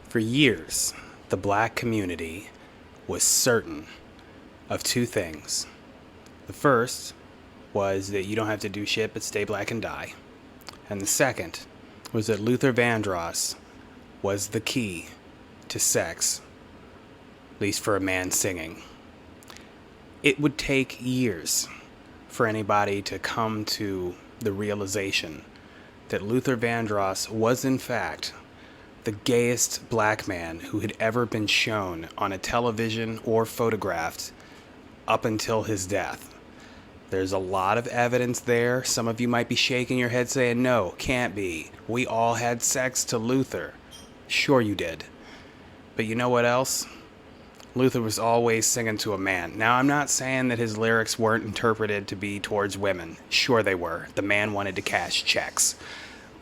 For years, the black community was certain of two things. The first was that you don't have to do shit but stay black and die. And the second was that Luther Vandross was the key to sex, at least for a man singing. It would take years for anybody to come to the realization that Luther Vandross was in fact the gayest black man who had ever been shown on a television or photographed up until his death. There's a lot of evidence there. Some of you might be shaking your head saying, no, can't be. We all had sex to Luther. Sure you did. But you know what else? Luther was always singing to a man. Now, I'm not saying that his lyrics weren't interpreted to be towards women. Sure they were. The man wanted to cash checks.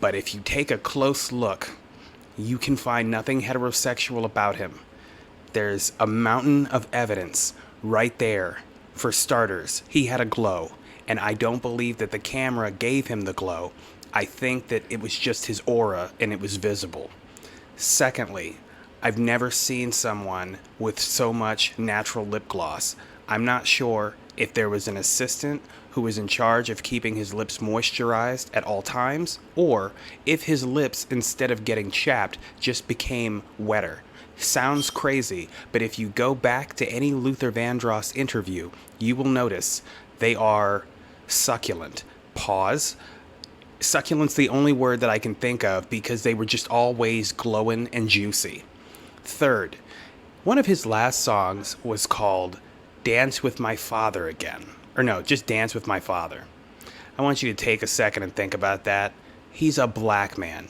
But if you take a close look, you can find nothing heterosexual about him. There's a mountain of evidence right there. For starters, he had a glow, and I don't believe that the camera gave him the glow. I think that it was just his aura, and it was visible. Secondly, I've never seen someone with so much natural lip gloss. I'm not sure if there was an assistant who was in charge of keeping his lips moisturized at all times, or if his lips, instead of getting chapped, just became wetter. Sounds crazy, but if you go back to any Luther Vandross interview, you will notice they are succulent. Pause. Succulent's the only word that I can think of because they were just always glowing and juicy. Third, one of his last songs was called Dance with My Father Again. Or no, just Dance with My Father. I want you to take a second and think about that. He's a black man.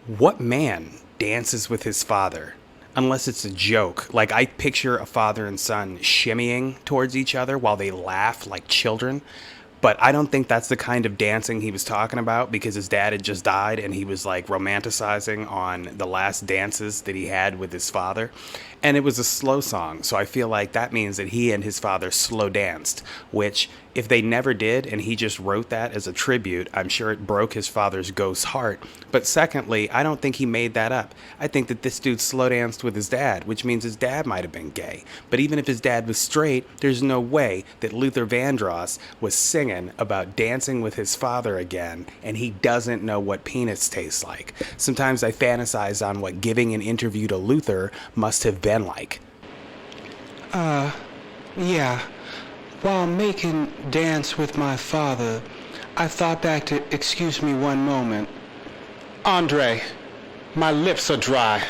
What man dances with his father? Unless it's a joke. Like, I picture a father and son shimmying towards each other while they laugh like children. But I don't think that's the kind of dancing he was talking about, because his dad had just died and he was like romanticizing on the last dances that he had with his father. And it was a slow song, so I feel like that means that he and his father slow danced, which if they never did and he just wrote that as a tribute, I'm sure it broke his father's ghost heart. But secondly, I don't think he made that up. I think that this dude slow danced with his dad, which means his dad might have been gay. But even if his dad was straight, there's no way that Luther Vandross was singing about dancing with his father again, and he doesn't know what penis tastes like. Sometimes I fantasize on what giving an interview to Luther must have been like. Yeah. While making Dance with My Father, I thought back to Excuse Me One Moment. Andre, my lips are dry.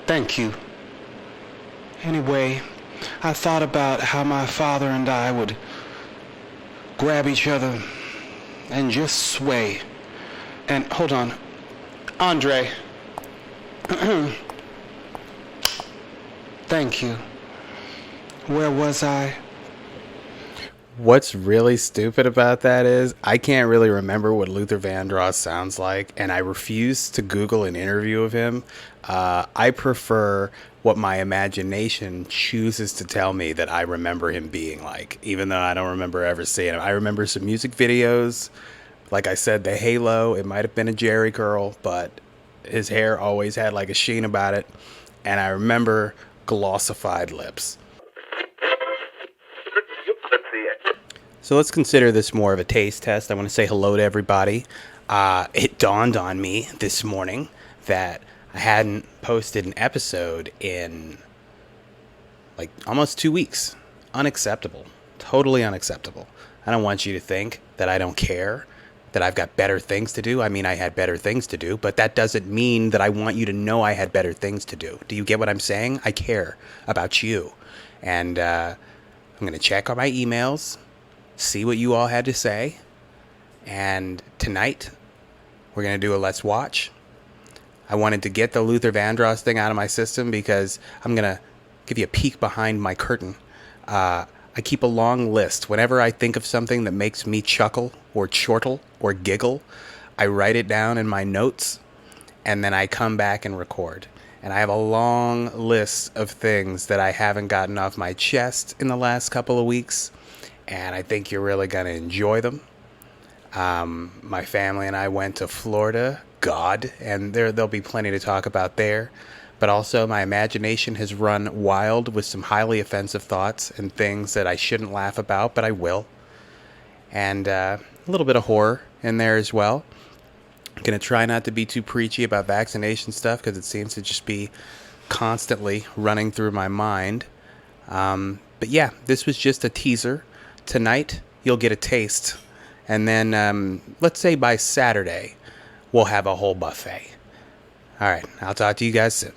Thank you. Anyway, I thought about how my father and I would grab each other and just sway. And hold on. Andre. Thank you. Where was I? What's really stupid about that is I can't really remember what Luther Vandross sounds like, and I refuse to Google an interview of him. I prefer what my imagination chooses to tell me that I remember him being like, even though I don't remember ever seeing him. I remember some music videos. Like I said, the halo, it might have been a Jerry curl, but his hair always had like a sheen about it. And I remember glossified lips. So let's consider this more of a taste test. I want to say hello to everybody. It dawned on me this morning that I hadn't posted an episode in like almost 2 weeks. Unacceptable. Totally unacceptable. I don't want you to think that I don't care, that I've got better things to do. I mean, I had better things to do, but that doesn't mean that I want you to know I had better things to do. Do you get what I'm saying? I care about you. And I'm going to check on my emails, see what you all had to say. And tonight, we're going to do a Let's Watch. I wanted to get the Luther Vandross thing out of my system because I'm going to give you a peek behind my curtain. I keep a long list. Whenever I think of something that makes me chuckle or chortle or giggle, I write it down in my notes, and then I come back and record. And I have a long list of things that I haven't gotten off my chest in the last couple of weeks, and I think you're really going to enjoy them. My family and I went to Florida, God, and there'll be plenty to talk about there. But also, my imagination has run wild with some highly offensive thoughts and things that I shouldn't laugh about, but I will. And a little bit of horror in there as well. I'm going to try not to be too preachy about vaccination stuff because it seems to just be constantly running through my mind. But yeah, this was just a teaser. Tonight, you'll get a taste. And then, let's say by Saturday, we'll have a whole buffet. All right, I'll talk to you guys soon.